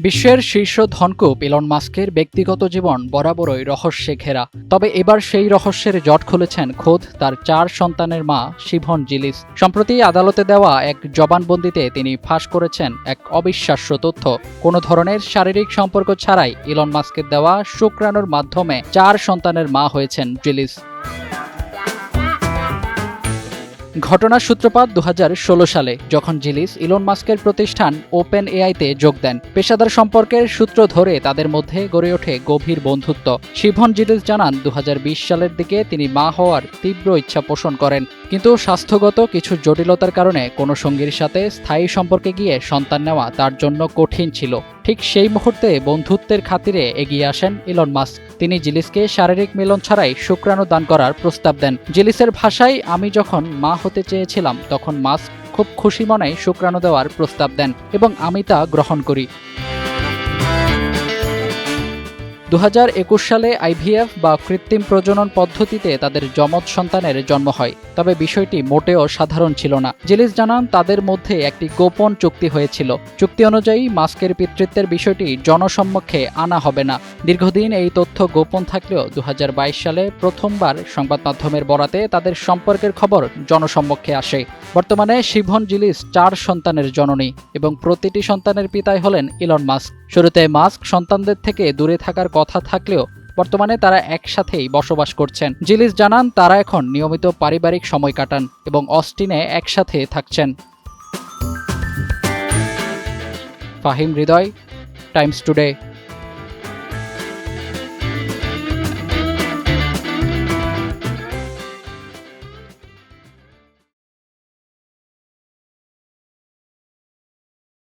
বিশ্বের শীর্ষ ধনকুপ ইলন মাস্কের ব্যক্তিগত জীবন বরাবরই রহস্যে ঘেরা। তবে এবার সেই রহস্যের জট খুলেছেন খোদ তার 4 সন্তানের মা শিভন জিলিস। সম্প্রতি আদালতে দেওয়া এক জবানবন্দিতে তিনি ফাঁস করেছেন এক অবিশ্বাস্য তথ্য। কোনো ধরনের শারীরিক সম্পর্ক ছাড়াই ইলন মাস্কের দেওয়া শুক্রাণুর মাধ্যমে 4 সন্তানের মা হয়েছেন জিলিস। ঘটনার সূত্রপাত 2016 সালে, যখন জিলিস ইলন মাস্কের প্রতিষ্ঠান ওপেন এআইতে যোগ দেন। পেশাদার সম্পর্কের সূত্র ধরে তাদের মধ্যে গড়ে ওঠে গভীর বন্ধুত্ব। শিভন জিলিস জানান 2020 সালের দিকে তিনি মা হওয়ার তীব্র ইচ্ছা পোষণ করেন, কিন্তু স্বাস্থ্যগত কিছু জটিলতার কারণে কোনো সঙ্গীর সাথে স্থায়ী সম্পর্কে গিয়ে সন্তান নেওয়া তার জন্য কঠিন ছিল। ঠিক সেই মুহূর্তে বন্ধুত্বের খাতিরে এগিয়ে আসেন ইলন মাস্ক। তিনি জিলিসকে শারীরিক মিলন ছাড়াই শুক্রাণু দান করার প্রস্তাব দেন। জিলিসের ভাষায়, আমি যখন মা হতে চেয়েছিলাম তখন মাস্ক খুব খুশি মনে শুক্রাণু দেওয়ার প্রস্তাব দেন এবং আমি তা গ্রহণ করি। 2021 সালে আইভিএফ বা কৃত্রিম প্রজনন পদ্ধতিতে তাদের যমজ সন্তানের জন্ম হয়। তবে বিষয়টি মোটেও সাধারণ ছিল না। জিলিস জানান তাদের মধ্যে একটি গোপন চুক্তি হয়েছিল। চুক্তি অনুযায়ী মাস্কের পিতৃত্বের বিষয়টি জনসম্মুখে আনা হবে না। দীর্ঘদিন এই তথ্য গোপন থাকলেও 2022 সালে প্রথমবার সংবাদ মাধ্যমের বরাতে তাদের সম্পর্কের খবর জনসম্মুখে আসে। বর্তমানে শিভন জিলিস 4 সন্তানের জননী এবং প্রতিটি সন্তানের পিতাই হলেন ইলন মাস্ক। শুরুতে মাস্ক সন্তানদের থেকে দূরে থাকার কথা থাকলেও বর্তমানে তারা একসাথেই বসবাস করছেন। জিলিস জানান তারা এখন নিয়মিত পারিবারিক সময় কাটান এবং অস্টিনে একসাথে থাকছেন। ফাহিম হৃদয়, টাইমস টুডে।